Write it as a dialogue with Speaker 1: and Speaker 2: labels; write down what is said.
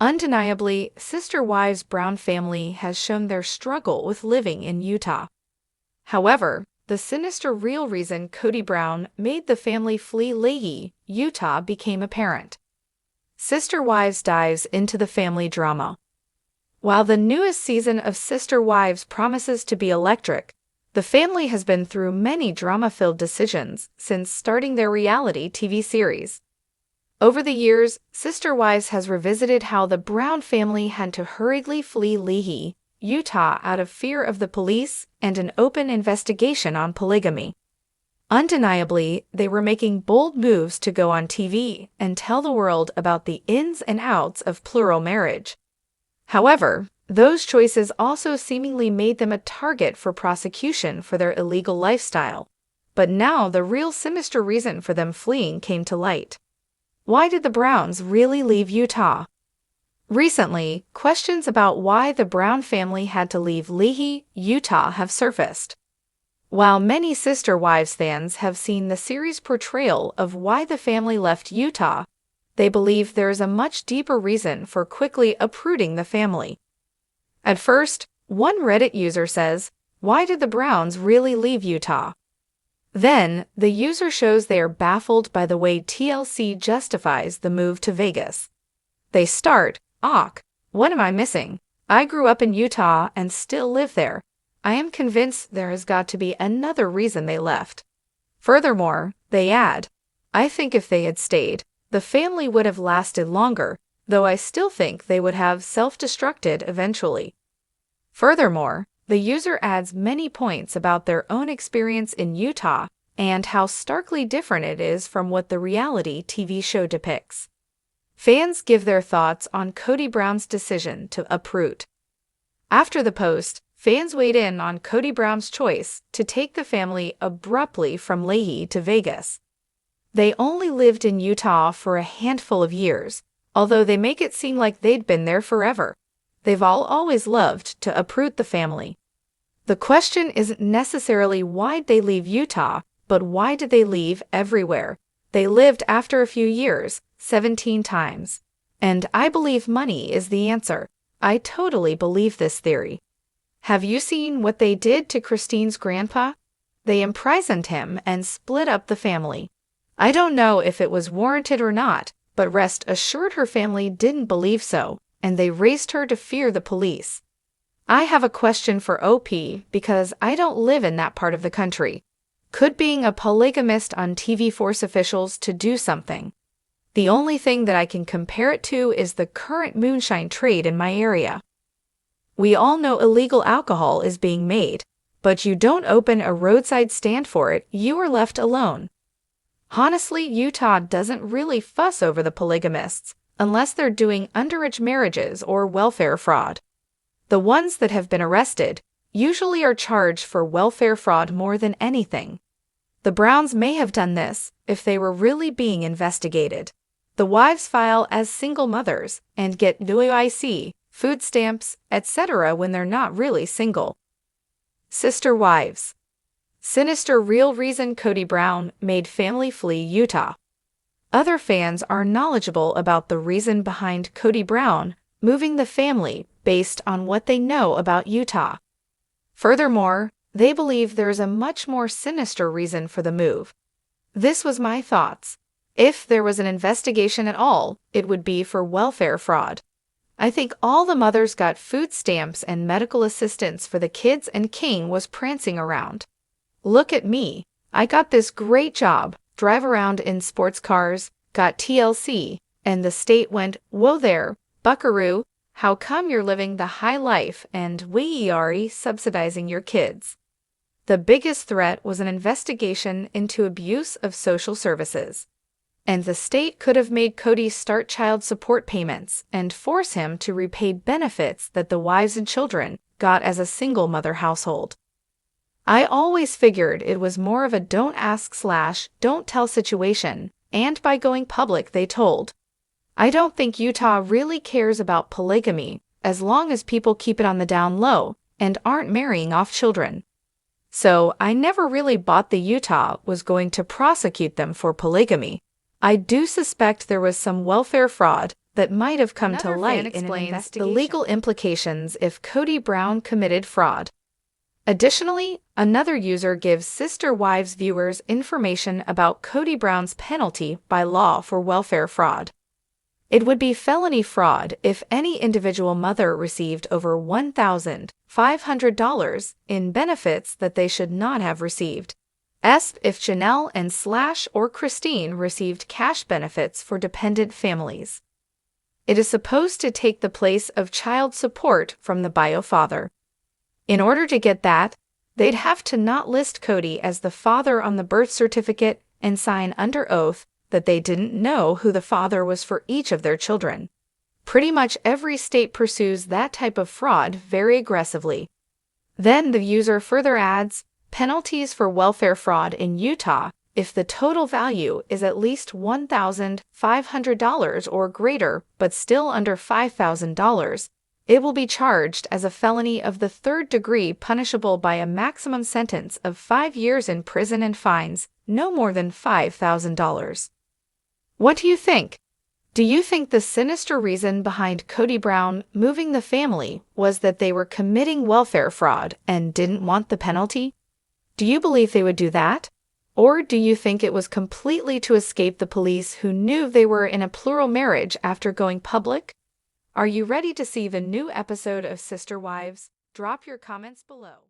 Speaker 1: Undeniably, Sister Wives' Brown family has shown their struggle with living in Utah. However, the sinister real reason Kody Brown made the family flee Leahy, Utah became apparent. Sister Wives dives into the family drama. While the newest season of Sister Wives promises to be electric, the family has been through many drama-filled decisions since starting their reality TV series. Over the years, Sister Wives has revisited how the Brown family had to hurriedly flee Leahy, Utah out of fear of the police and an open investigation on polygamy. Undeniably, they were making bold moves to go on TV and tell the world about the ins and outs of plural marriage. However, those choices also seemingly made them a target for prosecution for their illegal lifestyle. But now the real sinister reason for them fleeing came to light. Why did the Browns really leave Utah? Recently, questions about why the Brown family had to leave Leahy, Utah have surfaced. While many Sister Wives fans have seen the series' portrayal of why the family left Utah, they believe there is a much deeper reason for quickly uprooting the family. At first, one Reddit user says, "Why did the Browns really leave Utah?" Then, the user shows they are baffled by the way TLC justifies the move to Vegas. They start, "Awk, what am I missing? I grew up in Utah and still live there. I am convinced there has got to be another reason they left." Furthermore, they add, "I think if they had stayed, the family would have lasted longer, though I still think they would have self-destructed eventually." Furthermore, the user adds many points about their own experience in Utah and how starkly different it is from what the reality TV show depicts. Fans give their thoughts on Kody Brown's decision to uproot. After the post, fans weighed in on Kody Brown's choice to take the family abruptly from Leahy to Vegas. They only lived in Utah for a handful of years, although they make it seem like they'd been there forever. They've always loved to uproot the family. The question isn't necessarily why'd they leave Utah, but why did they leave everywhere? They lived after a few years, 17 times. And I believe money is the answer. I totally believe this theory. Have you seen what they did to Christine's grandpa? They imprisoned him and split up the family. I don't know if it was warranted or not, but rest assured her family didn't believe so, and they raised her to fear the police. I have a question for OP because I don't live in that part of the country. Could being a polygamist on TV force officials to do something? The only thing that I can compare it to is the current moonshine trade in my area. We all know illegal alcohol is being made, but you don't open a roadside stand for it, you are left alone. Honestly, Utah doesn't really fuss over the polygamists, unless they're doing underage marriages or welfare fraud. The ones that have been arrested usually are charged for welfare fraud more than anything. The Browns may have done this if they were really being investigated. The wives file as single mothers and get WIC, food stamps, etc. when they're not really single. Sister Wives. Sinister real reason Kody Brown made family flee Utah. Other fans are knowledgeable about the reason behind Kody Brown moving the family based on what they know about Utah. Furthermore, they believe there is a much more sinister reason for the move. This was my thoughts. If there was an investigation at all, it would be for welfare fraud. I think all the mothers got food stamps and medical assistance for the kids and King was prancing around. Look at me. I got this great job, drive around in sports cars, got TLC, and the state went, "Whoa there, buckaroo, how come you're living the high life and we are subsidizing your kids?" The biggest threat was an investigation into abuse of social services. And the state could have made Kody start child support payments and force him to repay benefits that the wives and children got as a single mother household. I always figured it was more of a don't ask/don't tell situation, and by going public they told. I don't think Utah really cares about polygamy as long as people keep it on the down low and aren't marrying off children. So I never really bought the Utah was going to prosecute them for polygamy. I do suspect there was some welfare fraud, that might have come to
Speaker 2: Another
Speaker 1: light
Speaker 2: fan
Speaker 1: in an
Speaker 2: explains
Speaker 1: investigation.
Speaker 2: the
Speaker 1: Legal implications if Kody Brown committed fraud. Additionally, another user gives Sister Wives viewers information about Kody Brown's penalty by law for welfare fraud. It would be felony fraud if any individual mother received over $1,500 in benefits that they should not have received. If Janelle and or Christine received cash benefits for dependent families. It is supposed to take the place of child support from the bio father. In order to get that, they'd have to not list Kody as the father on the birth certificate and sign under oath that they didn't know who the father was for each of their children. Pretty much every state pursues that type of fraud very aggressively. Then the user further adds, penalties for welfare fraud in Utah if the total value is at least $1,500 or greater but still under $5,000. It will be charged as a felony of the third degree punishable by a maximum sentence of 5 years in prison and fines no more than $5,000. What do you think? Do you think the sinister reason behind Kody Brown moving the family was that they were committing welfare fraud and didn't want the penalty? Do you believe they would do that? Or do you think it was completely to escape the police who knew they were in a plural marriage after going public? Are you ready to see the new episode of Sister Wives? Drop your comments below.